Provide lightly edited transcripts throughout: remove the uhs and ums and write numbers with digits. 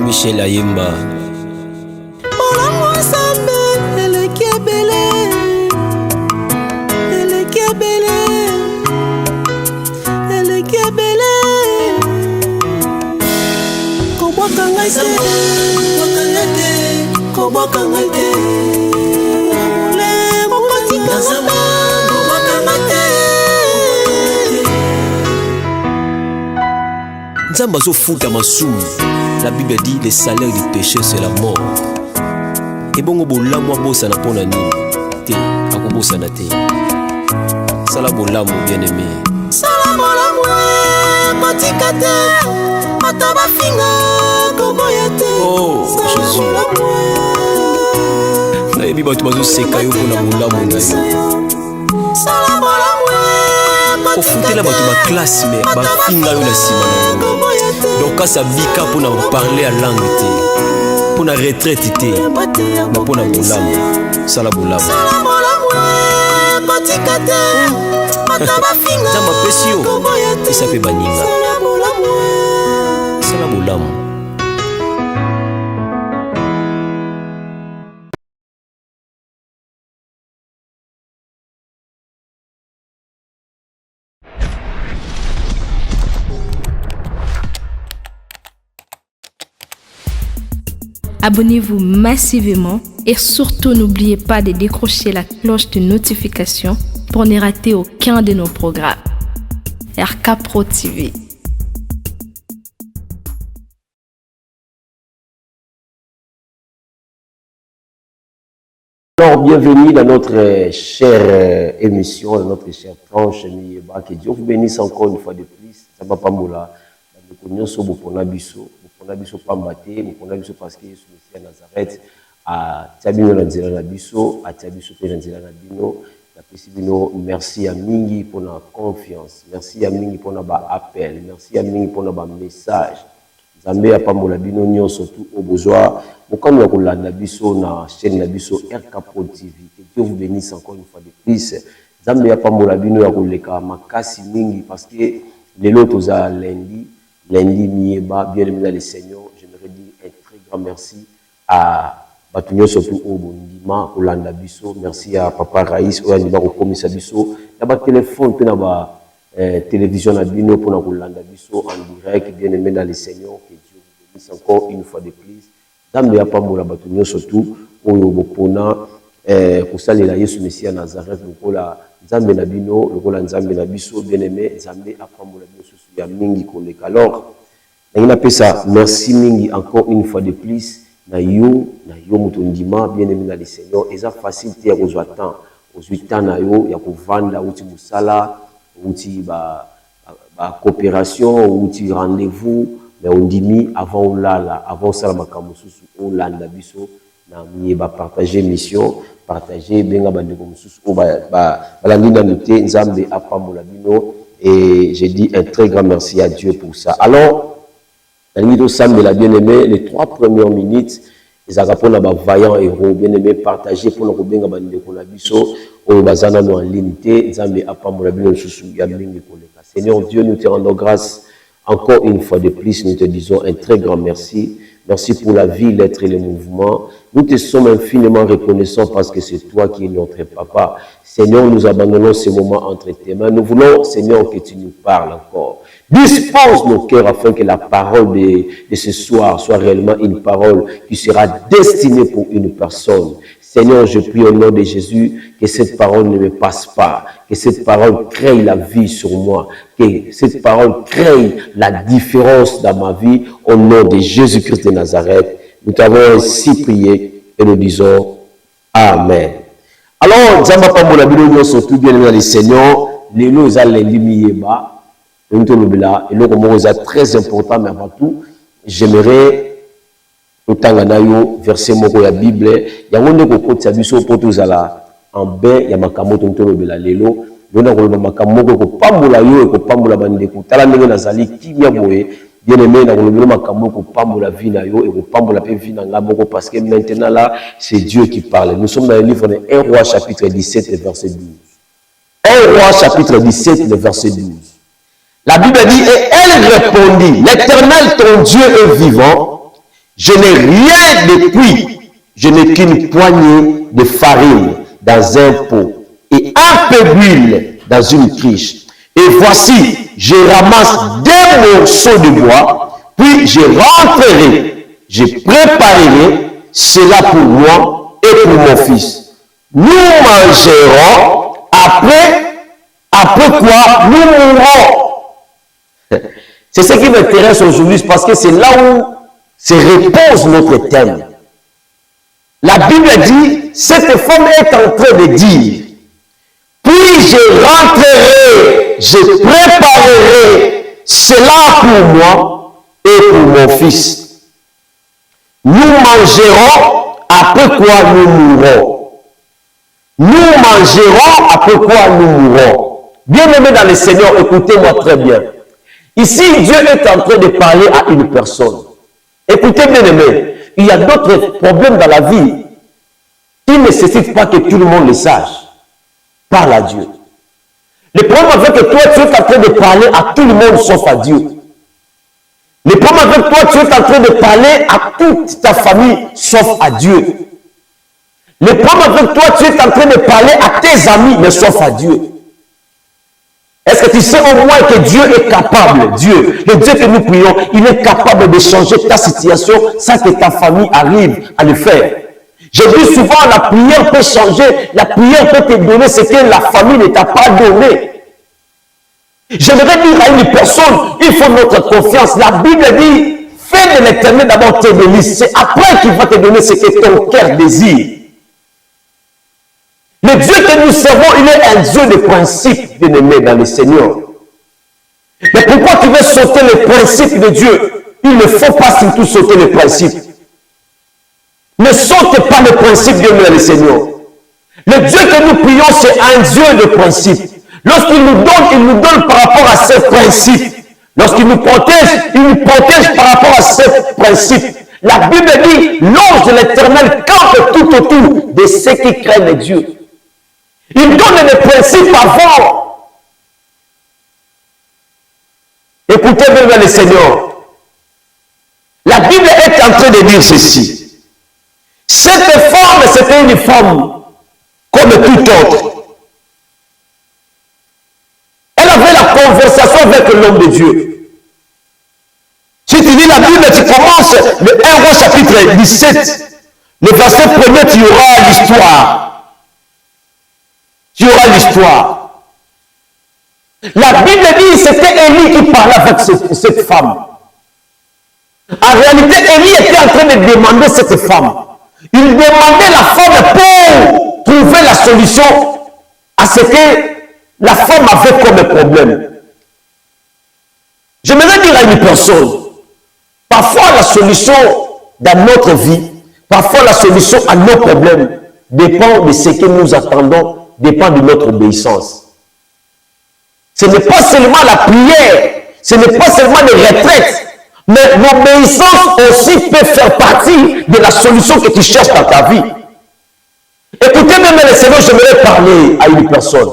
Michel Ayemba. Nzamba zo futa masou. La Bible dit le salaire du péché c'est la mort. Et bon bola moi bossa na pona ni. Te akobosa na te. Sala bola mo bien aimé. Sala bola mo matikate. Mataba finga koboyate. Oh Jésus. Na ebi ba tu bazo seka yo pona bola mo na yo. Sala bola mo. Ofutela ba tu ba classe mais ba finga yo na sima na. Donc quand ça bika pour nous parler à langue pour nous retraite pour nous bolam ça la bolam ça m'a pesio et ça fait baninga ça la bolam. Abonnez-vous massivement et surtout n'oubliez pas de décrocher la cloche de notification pour ne rater aucun de nos programmes. RK Pro TV. Alors, bienvenue dans notre chère émission, dans notre chère tranche. Que Dieu vous bénisse encore une fois de plus. Ça va pas moula. Nous connaissons beaucoup de biso. On a biso pambate, on a biso parce que Jésus Messie à Nazareth a tabino na nzela na biso, a tabiso pe na nzela na bino. La pesibino merci à mingi pour la confiance, merci à mingi pour la appel, merci à mingi pour la message. Nzambe a pambola bino nyo surtout au besoin. Mokano ya kolanda biso na chaîne na biso RK Pro TV. Que Dieu vous bénisse encore une fois de plus. Nzambe a pambola bino ya koleka makasi mingi parce que les lots za lundi Mieba, bien aimé dans le Seigneur, j'aimerais dire un très grand merci à Batunyo surtout au Bondima, au Landabiso, merci à Papa Raïs, au Yanniba, au Commissaire Biso, d'abord téléphone, puis d'abord télévision à Bino pour nous Landabiso en direct, bien aimé dans le Seigneur, que Dieu vous bénisse encore une fois de plus. Dame de Yapamoula Batunyo surtout, au Yobopona, pour ça, les Jésus Messie à Nazareth, le rôle à Nzambe Nabino, le rôle à Nzambe Nabiso, bien aimé, Nzambe Apamoula Bino. Il y a mingi koleka. Alors, on appelle ça merci mingi encore une fois de plus. Na yo mutondima bien aimé dans le Seigneur. Et ça facilité à vous attendre. Aux 8 ans na yo, ya kovanda outi musala, outi ba coopération, outi rendez-vous. Mais on dit mi avant lala, avant ça makamususu, on landa biso na mieba partager mission, partager benga bandeko mususu o ba landina noté Nzambe apamola bino. Et j'ai dit un très grand merci à Dieu pour ça. Alors, Nanido Sam l'a bien aimé, les 3 premières minutes, ils ont rappelé à vaillant héros, bien aimé, partagé pour nous bien abandonner pour la biso, au bazana nous en limité, Nzambe a pas mon abîme sous yaming koleka. Seigneur Dieu, nous te rendons grâce encore une fois de plus, nous te disons un très grand merci. Merci pour la vie, l'être et le mouvement. Nous te sommes infiniment reconnaissants parce que c'est toi qui es notre papa. Seigneur, nous abandonnons ce moment entre tes mains. Nous voulons, Seigneur, que tu nous parles encore. Dispose nos cœurs afin que la parole de ce soir soit réellement une parole qui sera destinée pour une personne. Seigneur, je prie au nom de Jésus que cette parole ne me passe pas, que cette parole crée la vie sur moi, que cette parole crée la différence dans ma vie au nom de Jésus-Christ de Nazareth. Nous t'avons ainsi prié et nous disons Amen. Alors, Nzamba Pambola Bino surtout bien aimé dans le Seigneur, les lots à l'endimiéba, et le comment c'est très important, mais avant tout, j'aimerais Utanganayo verset moko ya Bible ya wonde ko kotsa biso poto zala en bain ya makamoto ntolobela lelo lona ko makamoko ko pambola yo ko pambola bande ko tala ndenge nazali kimia boye bien aimé na ko makamoko ko pambola vie na yo et ko pambola pe vie na ngaboko parce que maintenant là c'est Dieu qui parle. Nous sommes dans le livre de 1 Roi chapitre 17 verset 12. 1 Roi chapitre 17 verset 12. La Bible dit et elle répondit: l'Éternel ton Dieu est vivant. Je n'ai rien de cuit. Je n'ai qu'une poignée de farine dans un pot et un peu d'huile dans une criche. Et voici, je ramasse 2 morceaux de bois, puis je rentrerai, je préparerai cela pour moi et pour mon fils. Nous mangerons, après quoi nous mourrons. C'est ce qui m'intéresse aujourd'hui, parce que c'est là où se repose notre thème. La Bible dit, cette femme est en train de dire, puis je rentrerai, je préparerai cela pour moi et pour mon fils. Nous mangerons, après quoi nous mourrons. Nous mangerons, après quoi nous mourrons. Bien-aimés dans le Seigneur, écoutez-moi très bien. Ici, Dieu est en train de parler à une personne. Écoutez, bien-aimés, il y a d'autres problèmes dans la vie qui ne nécessitent pas que tout le monde les sache. Parle à Dieu. Le problème avec que toi, tu es en train de parler à tout le monde sauf à Dieu. Le problème avec toi, tu es en train de parler à toute ta famille sauf à Dieu. Le problème avec toi, tu es en train de parler à tes amis, mais sauf à Dieu. Est-ce que tu sais au moins que Dieu est capable, Dieu, le Dieu que nous prions, il est capable de changer ta situation sans que ta famille arrive à le faire. Je dis souvent, la prière peut changer, la prière peut te donner ce que la famille ne t'a pas donné. J'aimerais dire à une personne, il faut notre confiance. La Bible dit, fais de l'Éternel d'abord tes délices. C'est après qu'il va te donner ce que ton cœur désire. Le Dieu que nous servons, il est un Dieu de principes, bien-aimé dans le Seigneur. Mais pourquoi tu veux sauter les principes de Dieu? Il ne faut pas surtout sauter les principes. Ne saute pas les principes de Dieu, le Seigneur. Le Dieu que nous prions, c'est un Dieu de principes. Lorsqu'il nous donne par rapport à ses principes. Lorsqu'il nous protège par rapport à ses principes. La Bible dit, l'ange de l'Éternel campe tout autour de ceux qui craignent Dieu. Il donne les principes avant. Écoutez bien le Seigneur. La Bible est en train de dire ceci. Cette femme, c'était une femme comme toute autre. Elle avait la conversation avec l'homme de Dieu. Si tu lis la Bible, tu commences le 1 Roi chapitre 17, le verset 1er, tu auras l'histoire. Tu auras l'histoire. La Bible dit, c'était Élie qui parlait avec cette femme. En réalité, Élie était en train de demander cette femme. Il demandait la femme pour trouver la solution à ce que la femme avait comme problème. Je voudrais dire à une personne, parfois la solution dans notre vie, parfois la solution à nos problèmes dépend de ce que nous attendons, dépend de notre obéissance. Ce n'est pas seulement la prière, ce n'est pas seulement les retraites, mais l'obéissance aussi peut faire partie de la solution que tu cherches dans ta vie. Écoutez même le Seigneur, j'aimerais parler à une personne.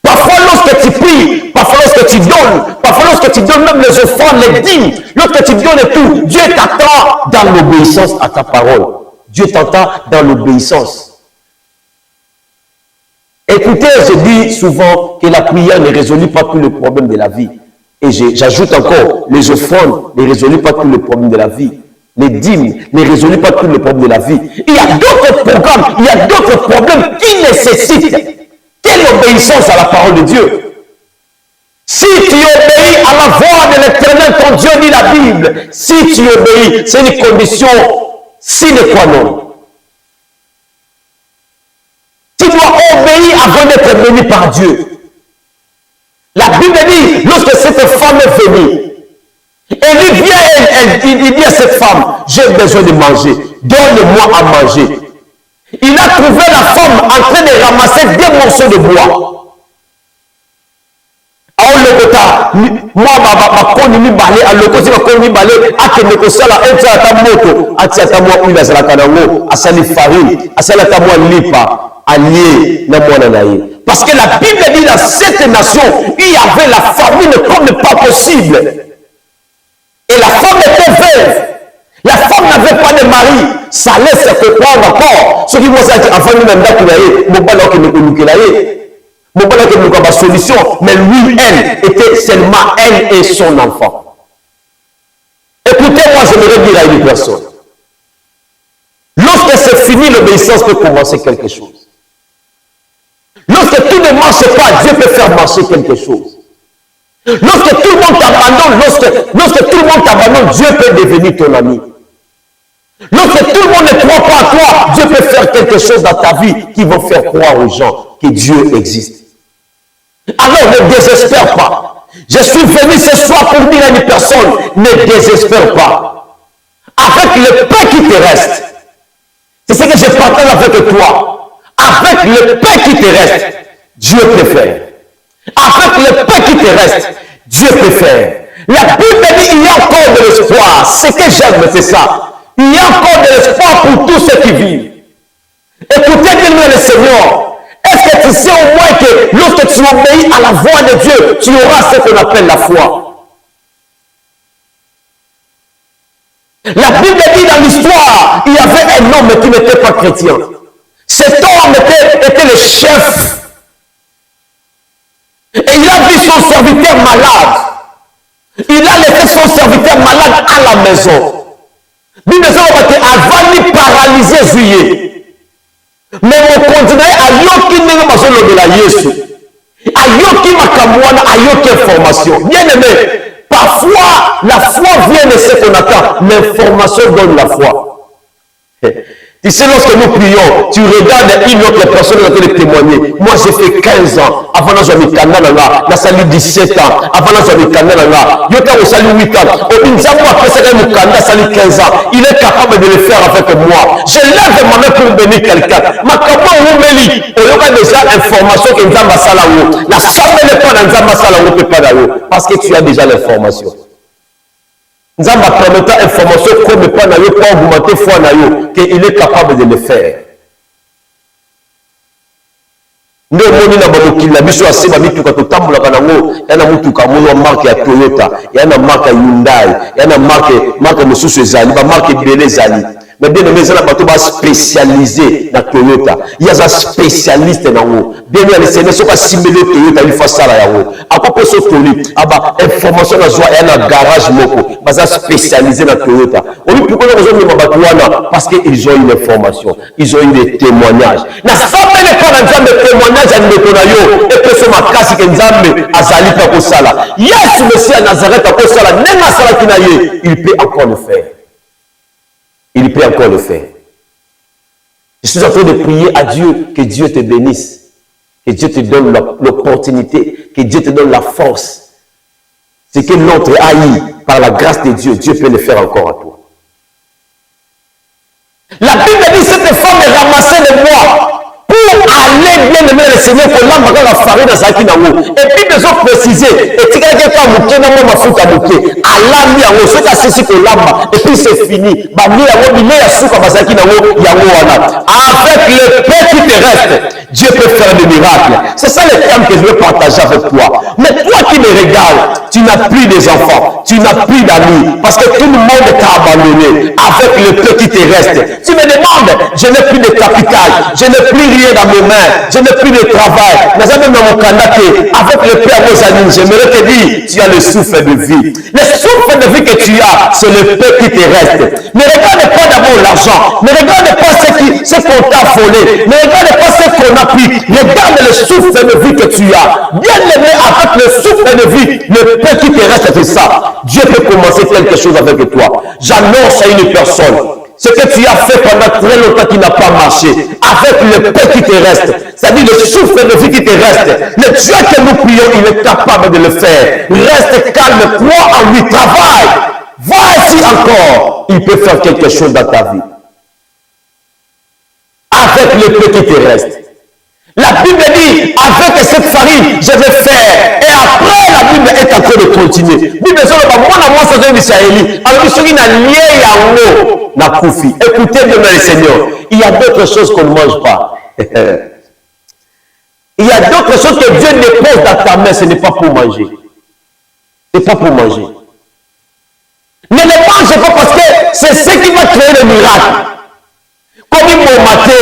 Parfois lorsque tu pries, parfois lorsque tu donnes, parfois lorsque tu donnes même les offrandes, les dîmes, lorsque tu donnes tout, Dieu t'attend dans l'obéissance à ta parole. Dieu t'attend dans l'obéissance. Écoutez, je dis souvent que la prière ne résout pas tous les problèmes de la vie. Et j'ajoute encore, les offrandes ne résolvent pas tous les problèmes de la vie. Les dîmes ne résolvent pas tous les problèmes de la vie. Il y a d'autres programmes, il y a d'autres problèmes qui nécessitent quelle obéissance à la parole de Dieu. Si tu obéis à la voix de l'Éternel, ton Dieu dit la Bible, si tu obéis, c'est une condition sine qua non. Tu dois obéir avant d'être béni par Dieu. La Bible dit, lorsque cette femme est venue, Élie vient, il dit à cette femme, j'ai besoin de manger, donne-moi à manger. Il a trouvé la femme en train de ramasser 2 morceaux de bois. Parce que la Bible dit dans cette nation, il y avait la famine comme pas possible. Et la femme était veuve. La femme n'avait pas de mari. Ça laisse se comprendre encore. Ce qui vont dire, enfin, nous n'avons pas de solution. Mais lui, elle, était seulement elle et son enfant. Écoutez-moi, j'aimerais dire à une personne. Lorsque c'est fini, l'obéissance peut commencer quelque chose. Lorsque tout ne marche pas, Dieu peut faire marcher quelque chose. Lorsque tout le monde t'abandonne, lorsque tout le monde t'abandonne, Dieu peut devenir ton ami. Lorsque tout le monde ne croit pas à toi, Dieu peut faire quelque chose dans ta vie qui va faire croire aux gens que Dieu existe. Alors ne désespère pas. Je suis venu ce soir pour dire à une personne, ne désespère pas. Avec le pain qui te reste, c'est ce que je partage avec toi. Avec le pain qui te reste, Dieu peut faire. Avec le pain qui te reste, Dieu peut faire. La Bible dit il y a encore de l'espoir. Ce que j'aime, c'est ça. Il y a encore de l'espoir pour tous ceux qui vivent. Écoutez bien le Seigneur. Est-ce que tu sais au moins que lorsque tu obéis à la voix de Dieu, tu auras ce qu'on appelle la foi? La Bible dit dans l'histoire, il y avait un homme qui n'était pas chrétien. Cet homme était le chef. Et il a vu son serviteur malade. Il a laissé son serviteur malade à la maison. Bible dit paralysé juillet. Mais mon continent a yoki n'est pas de la Yesu. A yoki makamwana, a yoki information. Bien aimé, parfois la foi vient de ce qu'on attend. L'information donne la foi. Tu sais, lorsque nous prions, tu regardes une autre personne qui va te témoigner. Moi, j'ai fait 15 ans. Avant, j'ai mis Canada, la salle 17 ans. Avant, j'ai mis Canada, j'ai salut 8 ans. Au Inzamo, après ça, j'ai Canada, salut 15 ans. Il est capable de le faire avec moi. Je lève ma main pour bénir quelqu'un. Ma comment on me lit? Il y a déjà l'information que Nzamba Salao. La somme n'est pas dans Nzamba Salao, peut pas d'ailleurs. Parce que tu as déjà l'information. Nous avons prometté information comme pas nayo pour augmenter foi nayo qu'il est capable de le faire. Nous avons na bamokili na biso aseba mituka totambola kanango yana mutuka moyo marque ya Toyota yana marque Hyundai yana marque mosusu ezali ba marque belé ezali. Mais bien aimé, ça bateau va spécialisé dans Toyota. Il y a un spécialiste dans vous. Bien aimé, c'est ne sont pas simulé Toyota, il faut ça là haut. À propos de ce Toyota, ah information à joie, il y a un garage moko, basa spécialisé dans Toyota. On dit pourquoi les gens ne batouana parce qu'ils ont une information, ils ont eu des témoignages. La somme n'est pas dans des témoignages à Nekonayo et que ce ma casse que Nzambe azali pa ko sala. Yes, monsieur à Nazareth pa ko sala, même à sala kinaye, il peut encore le faire. Il peut encore le faire. Je suis en train de prier à Dieu que Dieu te bénisse, que Dieu te donne l'opportunité, que Dieu te donne la force. Ce que l'autre haït par la grâce de Dieu, Dieu peut le faire encore à toi. La Bible dit cette femme est ramassée de moi pour aller bien aimer le Seigneur pour l'âme dans la farine dans sa kinamo. Et puis besoin de préciser, et tu as pas mouké dans ma fout à mouké. Allah mi a reçu ta ceci pour l'âme et puis c'est fini. Bah mi a remis à souka dans sa kinamo yawana. Avec le pain qui te reste, Dieu peut faire des miracles. C'est ça le thème que je veux partager avec toi. Mais toi qui me regardes, tu n'as plus des enfants, tu n'as plus d'amis, parce que tout le monde t'a abandonné. Avec le peu qui te reste, tu me demandes, je n'ai plus de capital, je n'ai plus rien dans mes mains, je n'ai plus de travail, mais même dans mon canapé, avec le peu à vos amis, j'aimerais te dire, tu as le souffle de vie. Le souffle de vie que tu as, c'est le peu qui te reste. Ne regarde pas d'abord l'argent, ne regarde pas ce qu'on t'a volé, ne regarde pas ce qu'on a pris, regarde le souffle de vie que tu as. Bien aimé, avec le souffle de vie, le peu qui te reste, c'est ça. Dieu peut commencer quelque chose avec toi. J'annonce à une personne, ce que tu as fait pendant très longtemps qui n'a pas marché, avec le peu qui te reste, c'est-à-dire le souffle de vie qui te reste, le Dieu que nous prions, il est capable de le faire. Reste calme, crois en lui, travaille. Voici encore, il peut faire quelque chose dans ta vie. Avec le peu qui te reste. La Bible dit, avec cette farine, je vais faire. Et après, la Bible est en train de continuer. Bible dit, écoutez bien le Seigneur. Il y a d'autres choses qu'on ne mange pas. Il y a d'autres choses que Dieu dépose dans ta main, ce n'est pas pour manger. Ce n'est pas pour manger. Ne le mange pas parce que c'est ce qui va créer le miracle. Comme il m'a maté,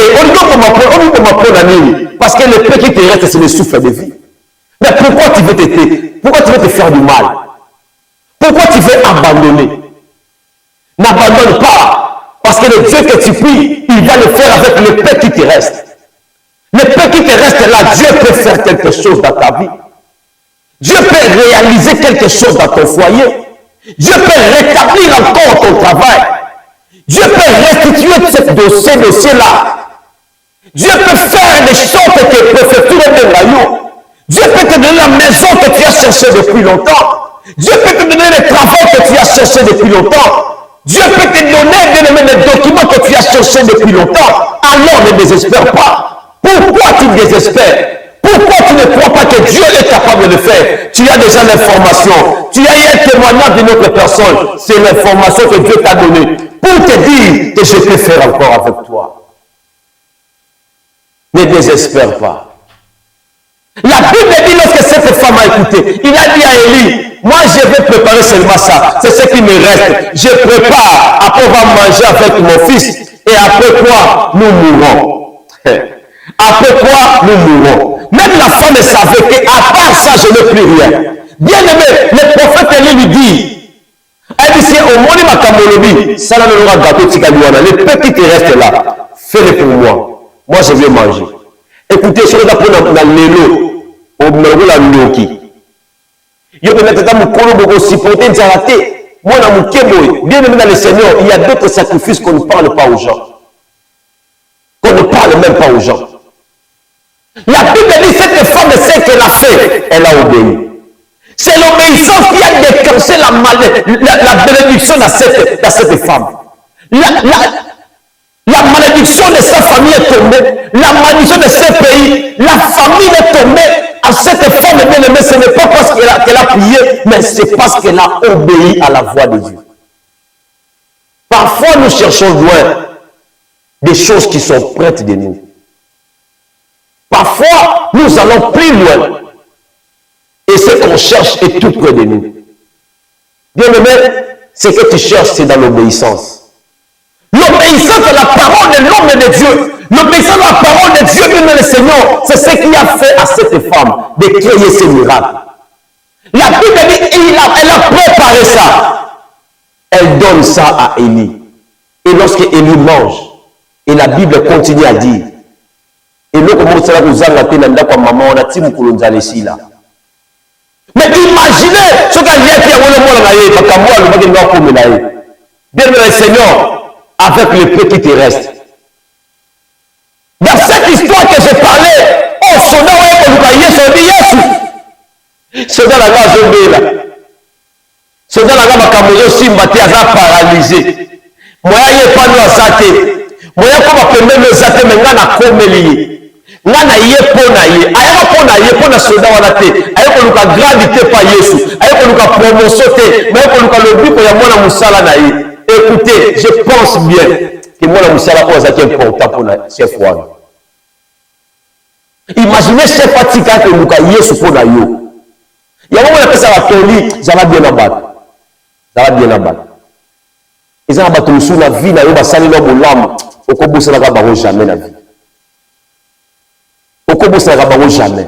parce que le peu qui te reste, c'est le souffle de vie. Mais pourquoi tu veux te faire du mal? Pourquoi tu veux abandonner? N'abandonne pas, parce que le Dieu que tu pries, il va le faire avec le peu qui te reste. Le peu qui te reste là, Dieu peut faire quelque chose dans ta vie. Dieu peut réaliser quelque chose dans ton foyer. Dieu peut rétablir encore ton travail. Dieu peut restituer ce dossier-là. Dieu peut faire des choses que tu peux faire tout le royaume. Dieu peut te donner la maison que tu as cherché depuis longtemps. Dieu peut te donner les travaux que tu as cherché depuis longtemps. Dieu peut te donner les documents que tu as cherchés depuis longtemps. Alors ne désespère pas. Pourquoi tu désespères? Pourquoi tu ne crois pas que Dieu est capable de le faire? Tu as déjà l'information. Tu as eu un témoignage d'une autre personne. C'est l'information que Dieu t'a donnée pour te dire que je peux faire encore avec toi. Ne désespère pas. La Bible dit lorsque cette femme a écouté, il a dit à Élie, moi je vais préparer seulement ça. C'est ce qui me reste. Je prépare. Après on va manger avec mon fils. Et après quoi nous mourrons. Après quoi nous mourrons. Même la femme savait qu'à part ça, je n'ai plus rien. Bien aimé, le prophète Élie lui dit, elle dit, si au monde ma kamolobi, ça n'a pas gâteau tikaluana, le petit qui reste là, fais-le pour moi. Moi je vais manger. Écoutez, je vais prendre la lélo, au mero la nyoki. Yo peux mettre dans mon colo pour supporter une raté. Moi dans mon kebo, bien aimé dans le Seigneur, il y a d'autres sacrifices qu'on ne parle pas aux gens. Qu'on ne parle même pas aux gens. La Bible dit cette femme sait qu'elle a fait, elle a obéi. C'est l'obéissance qui a déclenché la bénédiction dans cette femme. La malédiction de sa famille est tombée, la malédiction de ce pays, la famille est tombée. À cette femme bien aimée, ce n'est pas parce qu'elle a prié, mais c'est parce qu'elle a obéi à la voix de Dieu. Parfois nous cherchons loin des choses qui sont prêtes de nous. Parfois, nous allons plus loin. Et ce qu'on cherche est tout près de nous. Bien aimé, ce que tu cherches, c'est dans l'obéissance. L'obéissance à la parole de l'homme et de Dieu. L'obéissance à la parole de Dieu, bien le Seigneur, c'est ce qui a fait à cette femme de créer ce miracle. La Bible dit, elle a préparé ça. Elle donne ça à Élie. Et lorsque Élie mange, et la Bible continue à dire, et nous, comme ça, nous allons la maman, on a dit que là. Mais imaginez ce qu'il y a qui a bien le Seigneur, avec le peu qui te reste. Dans cette histoire que j'ai parlé, oh, soldat, soldat la gare là. Soldat la gare Kamoyo Simbati a paralysé. Moi, il n'y a pas de azate. Moi, il n'y a pas de azate, mais il y a un lié. Ngana ye pona ye ayaka pona ye pona soda wana te ayako luka gravité pa Yesu ayako luka promotion te mais ayako luka lobiko ya mwana musala na ye. Écoutez, je pense bien que mwana musala oza qui est important pour la chef wana. Imaginez chef atika que luka Yesu pona yo. Ya mwana pesa la toli ça va bien abattre. Ça va bien abattre. Ils ont abattu sous la vie na yo basali na bolamu okobusa na ba jamais na vie. Au jamais.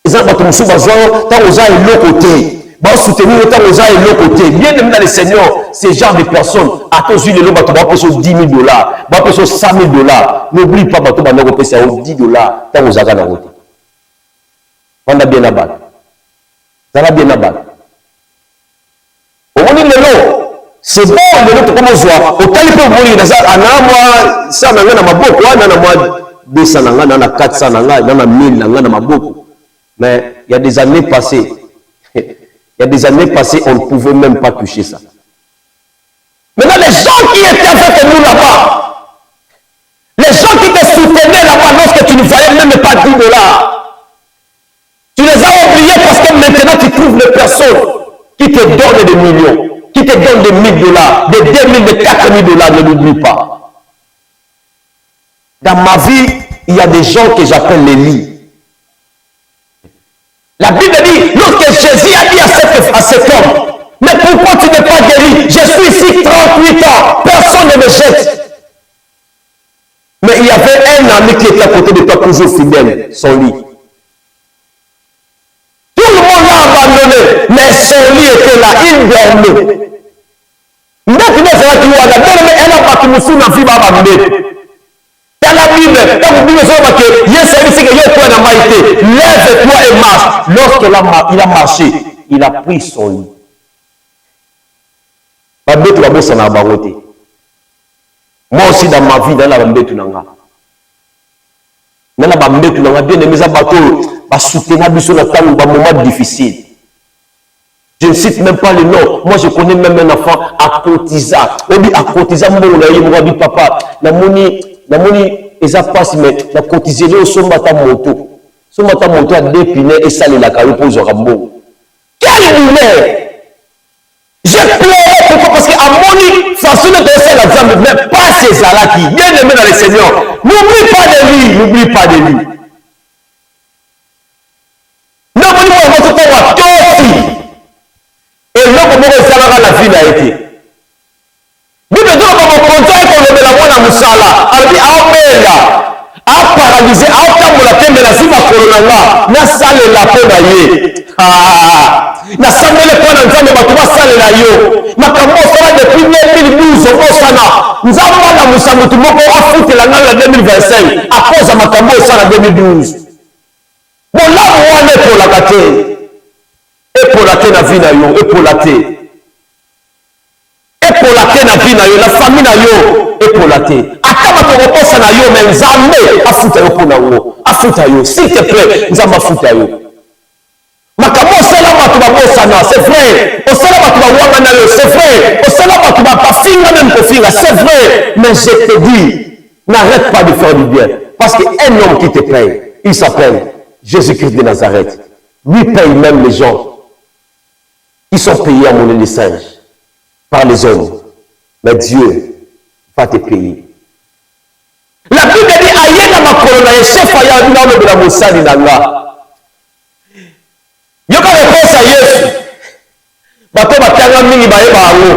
Ils ont battu sous bazar, tant aux et l'autre côté. Bah soutenir tant aux et l'autre côté. Bien aimé dans le Seigneur, ces genres de personnes, à tous les lots, bah tu vas 10 000 $, bah tu vas 100 000 $. N'oublie pas, bah tu vas payer 10 $, tant aux agents à côté. On a bien abattu. Ça va bien abattu. Au moment de l'eau. C'est bon, le autre comment voir. Au calibre où il y a ça, moi, ça n'a pas beaucoup, on a moi 200, on a 400, on a 1000, on a beaucoup. Mais il y a des années passées, on ne pouvait même pas toucher ça. Maintenant, les gens qui étaient avec nous là-bas, les gens qui te soutenaient là-bas lorsque tu ne voyais même pas 10 $, tu les as oubliés parce que maintenant tu trouves les personnes qui te donnent des millions. Qui te donne des 1 000 $, des 2 000, des 4 000 $, ne l'oublie pas. Dans ma vie, il y a des gens que j'appelle les lits. La Bible dit, lorsque Jésus a dit à cet homme, mais pourquoi tu n'es pas guéri? je suis ici 38 ans, personne ne me jette. Mais il y avait un ami qui était à côté de toi, toujours fidèle, son lit. Tout le monde l'a abandonné, mais son lit était là, il dormait. Maintenant, c'est qui a elle a pas qui me fout dans la vie, dans la Bible, quand vous dites que lève-toi et marche. Lorsqu'il a marché, il a pris son lit. Moi aussi dans ma vie, dans la Bambetu Nanga. Dans la Bambetu Nanga, bien aimé, ça va soutenir un moment difficile. Je ne cite même pas le nom. Moi, je connais même un enfant à Cotiza. On dit à Cotiza, mon dit papa, la moni, et ça passe, mais la cotisée, au sombata moto. Sombata moto a dépiné et ça, la carrière pour Zorambo. Quelle lumière! J'ai pleuré pourquoi? Parce qu'à mon façon de penser la femme, mais pas ces alaki. Bien aimé dans le Seigneur. N'oublie pas de lui. N'oublie pas de lui. N'oublie pas de lui. Et là, comment on la vie a été. Nous devons comprendre qu'on est la bonne Moussala. Elle dit, a paralysé, a tamboulaté, mais la vie va corona. Na salle la peau d'ailleurs. Na salle le point d'entrée, mais tu vas salle la yo. Ma camo sera depuis 2012, au Sana. Nous avons la Moussala, tout le monde va foutre la nana 2025 à cause de ma camo sera 2012. Bon, là, on est pour la gâter. Et pour la tena vie na yo, et pour la thé. Et pour la thé na vie na yo, la famille na yo, et pour la thé. Akama to reposa na yo, mais nzambe afuta yo pour na yo. Afuta yo, s'il te plaît, nzambe afuta yo. Makamo sala batu ba bosa na, c'est vrai. O sala batu ba wanga na yo, c'est vrai. O sala batu ba pafinga même kofinga, c'est vrai. Mais je te dis, n'arrête pas de faire du bien. Parce qu'un homme qui te paye, il s'appelle Jésus-Christ de Nazareth. Lui paye même les gens. Ils sont payés à monnaie de singe par les hommes. Mais Dieu va te payer. La Bible dit Ayena makolona et chef aya bina de la mosali nanga. Yoka réponse à Yesu. Bato batanga mingi baye baango.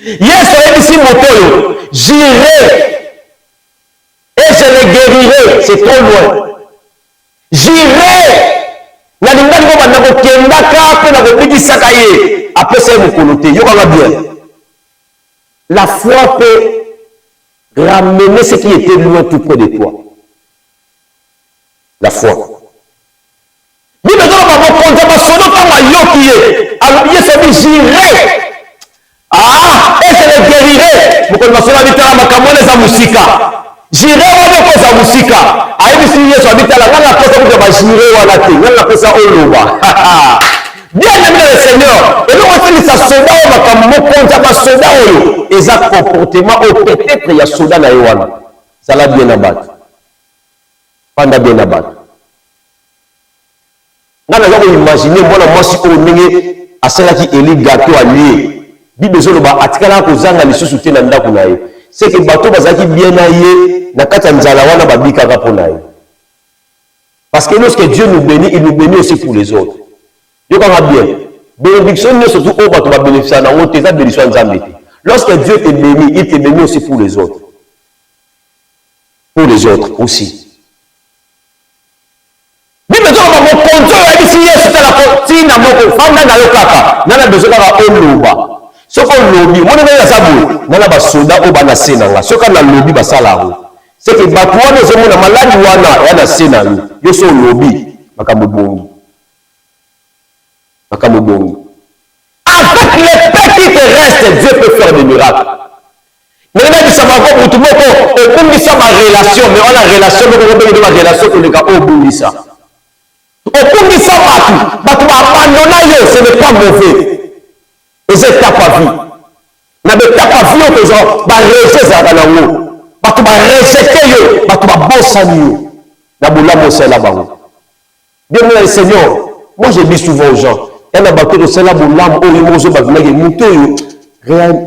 Yesu a dit si motoyo, j'irai et je les guérirai. C'est trop loin. J'irai. La foi peut ramener ce qui était loin tout près de toi. La foi. Et je les guérirai. J'irai wana kosa musika. Aibi si Yesu abitala ngana kosa kuja bajire wana te. Ngana kosa oloba. Bien aimé le Seigneur. Et nous on fait ça soda au makambo konta ba soda oyo. Eza comportement au peut-être il y a soda na yowana. Ça l'a bien abattu. Panda bien abattu. Ngana za ko imaginer mwana mwasi ko ndenge asala ki eli gâteau allié. Bible zoloba atikala ko zanga lisusu te na ndako na ye. C'est que bateau bazaki bien aillé na kata nzala wana babika ka pona ye. Parce que lorsque Dieu nous bénit, il nous bénit aussi pour les autres. Dieu va bien. Bénédiction ne surtout au bateau va bénéficier na wote za bénédiction nzambe. Lorsque Dieu te bénit, il te bénit aussi pour les autres. Pour les autres aussi. Bible zo ba mo konzo ya bisi Yesu tala ko tina moko fanda na yo kaka. Nana besoin ka oloba. Ce qu'on lobby, mon ami Sabu, n'a pas soda au bana sénanga. Ce qu'on a lobby basala. C'est que batouane c'est mon malade wana yana sénanga. Yo so lobby makamobongi. Makamobongi. Avec les petits restes, Dieu peut faire des miracles. Mais là il s'en va pour tout le monde. Et comme ça ma relation, mais on a relation, mais on a une relation que les gars au bout ça. Au bout ça batu abandonner ce n'est pas mauvais. Et c'est ta vie. Na be ta vie que genre ba rejeter ça dans l'eau. Ba tu ba rejeter yo, ba tu ba bosani yo. Na bola mosa la ba. Bien le Seigneur, moi je dis souvent aux gens, il y a bateau de cela bolam o yo mozo ba vinaga muto yo.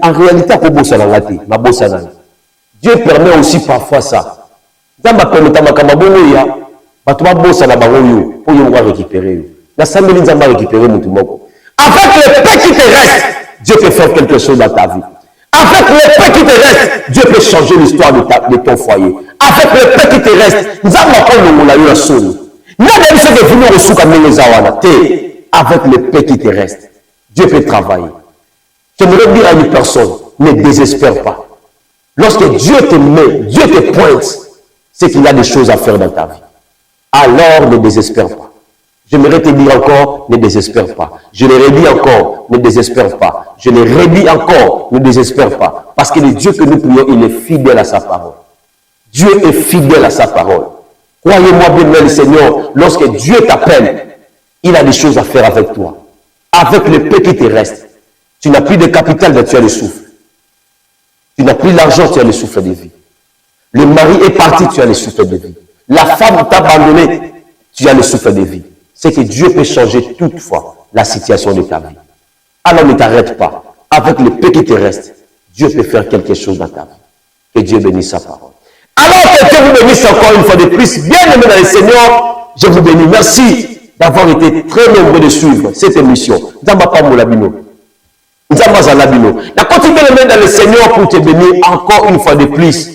En réalité ko bosa la ngati, ba bosa na. Dieu permet aussi parfois ça. Zamba permet makamba bono ya, ba tu ba bosa na bango yo, pour yo récupérer yo. Na sambeli nzamba récupérer mutu moko. Avec le peu qui te reste, Dieu peut faire quelque chose dans ta vie. Avec le peu qui te reste, Dieu peut changer l'histoire de ton foyer. Avec le peu qui te reste, avec le peu qui te reste, Dieu peut travailler. J'aimerais dire à une personne, ne désespère pas. Lorsque Dieu te met, Dieu te pointe, c'est qu'il y a des choses à faire dans ta vie. Alors ne désespère pas. J'aimerais te dire encore, ne désespère pas. Je le redis encore, ne désespère pas. Je le redis encore, ne désespère pas. Parce que le Dieu que nous prions, il est fidèle à sa parole. Dieu est fidèle à sa parole. Croyez-moi bien, le Seigneur, lorsque Dieu t'appelle, il a des choses à faire avec toi. Avec le peu qui te reste. Tu n'as plus de capital, mais tu as le souffle. Tu n'as plus l'argent, tu as le souffle de vie. Le mari est parti, tu as le souffle de vie. La femme t'a abandonné, tu as le souffle de vie. C'est que Dieu peut changer toutefois la situation de ta vie. Alors ne t'arrête pas. Avec le peu qui te reste, Dieu peut faire quelque chose dans ta vie. Que Dieu bénisse sa parole. Alors que Dieu vous bénisse encore une fois de plus. Bien aimé dans le Seigneur, je vous bénis. Merci d'avoir été très nombreux de suivre cette émission. Nzamba Pamolabino. Nzamba Zalabino. La continue dans le Seigneur pour te bénir encore une fois de plus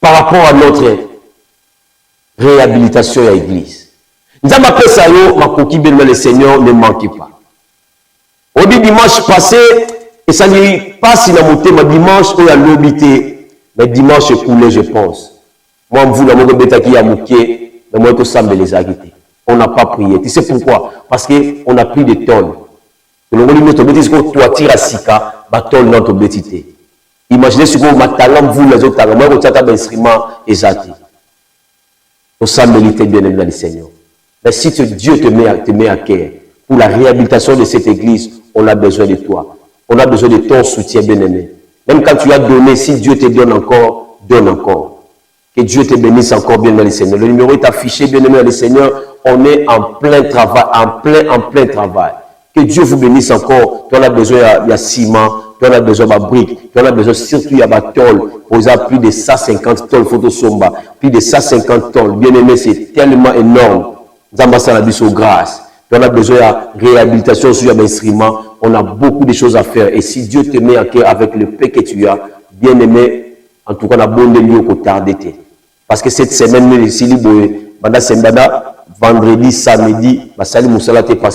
par rapport à notre réhabilitation à l'église. Nzamba Pesayo, ma coquille bien le Seigneur, ne manquez pas. Au dimanche passé, et ça n'y passe dans mon thème dimanche, où il y a l'obité. Mais dimanche écoulé, je pense. Moi, vous, la moque bêta qui a mouqué, mais moi, tout ça, me les a quittés. On n'a pas prié. Tu sais pourquoi? Parce qu'on a pris des tonnes. Le monde dit, tu sais, toi, tire à Sika, tonne dans ton bétité. Imaginez ce que vous talent, vous, les autres, moi, vous avez un instrument exact. Tout ça mérite bien aimé dans le Seigneur. Mais si Dieu te met à cœur pour la réhabilitation de cette église, on a besoin de toi. On a besoin de ton soutien, bien aimé. Même quand tu as donné, si Dieu te donne encore, donne encore. Que Dieu te bénisse encore bien dans le Seigneur. Le numéro est affiché, bien aimé dans le Seigneur. On est en plein travail, en plein travail. Que Dieu vous bénisse encore. Tu en as besoin, il y a ciment, tu en as besoin de briques, tu en as besoin surtout, il y a des tôles. Vous avez plus de 150 tonnes photosomba, plus de 150 tonnes. Bien aimé, c'est tellement énorme. Nous avons grâce. On a besoin de réhabilitation sur l'instrument. On a beaucoup de choses à faire. Et si Dieu te met à cœur avec le peu que tu as, bien aimé, en tout cas, on a bon lieu pour tarder. Parce que cette semaine, vendredi, samedi, parce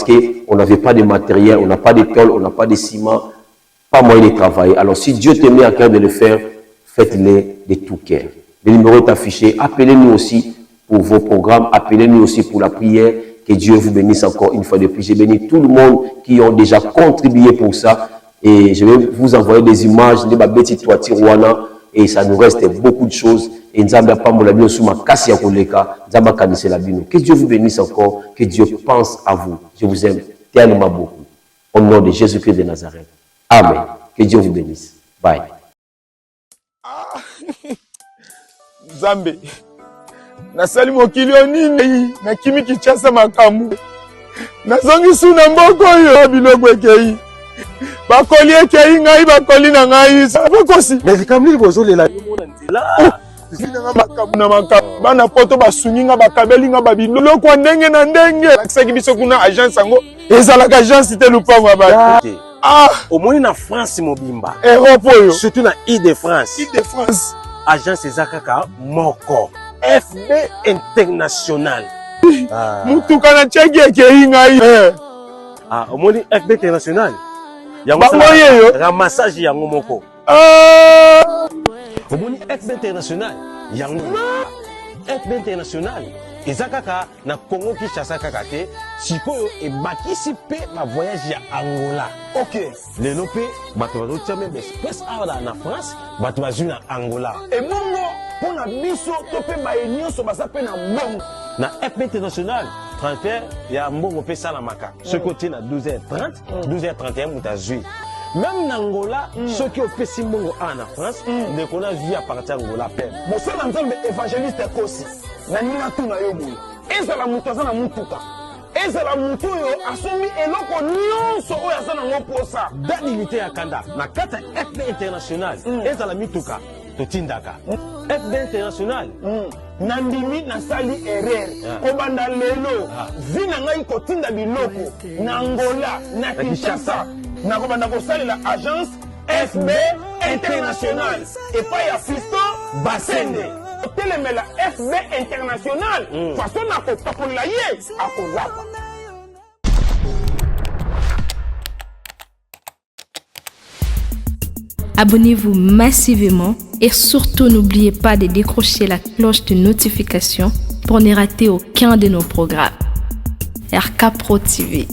qu'on n'avait pas de matériel, on n'a pas de tôle, on n'a pas de ciment, pas moyen de travailler. Alors si Dieu te met à cœur de le faire, faites-le de tout cœur. Le numéro est affiché. Appelez-nous aussi pour vos programmes. Appelez-nous aussi pour la prière. Que Dieu vous bénisse encore une fois de plus. Je bénis tout le monde qui ont déjà contribué pour ça. Et je vais vous envoyer des images de ma petite toiture et ça nous reste beaucoup de choses. Et Nzamba Pamolabino Souma Kassia Koleka, Nzamba Kanise Labino. Que Dieu vous bénisse encore. Que Dieu pense à vous. Je vous aime tellement beaucoup. Au nom de Jésus-Christ de Nazareth. Amen. Que Dieu vous bénisse. Bye. Zambe. Nasali mokili onini na kimi kichasa makamu nazongi suna mboko yo biloko ekei bakoli ekei ngai bakoli na ngai bakosi mais kamli bozolela yomona nzela zina makamu na makamu bana poto basungi nga bakabeli nga babiloko ndenge na ndenge akisaki biso kuna agence yango ezalaka agence te lupango ba omoni na France mobimba Europe oyo surtout na Île-de-France agence ezakaka moko FB International. Mutuka na cheki ekei ngai. Omoni FB International. Yango yo ramassage yango moko. Omoni FB International. Yango FB International. Ezakaka na Congo Kinshasa kaka te. Sikoyo ebakisi pe ba voyage ya Angola. OK. Lelo pe bato bazotia même express na France, bato bazui na Angola. Et bongo pour na biso to pe ba nyonso basa pe na mbongo na FB International 31 ya mbongo pe sala maka. Ce côté na 12h30, 12h31 mutazui. Même na Angola, ceux qui ont fait simbongo en France, ne connaissent vie à partir d'Angola. Bon, ça l'ensemble évangéliste aussi. Na nina tu na yo boy. Ezala mutoza na mutuka. Ezala mutu yo asumi eloko nyonso oyo asana ngo posa. Danilité ya kanda na kata FB International. Ezala mituka. totindaka FB International nandimi nasali erreur kobanda lelo vi na ngai kotinda biloko na Angola na Kinshasa nakobanda kosalela agence FB International epai ya Fiston Basende otelemela FB International façon nakopakolela ye akozapa. Abonnez-vous massivement et surtout n'oubliez pas de décrocher la cloche de notification pour ne rater aucun de nos programmes. RK Pro TV.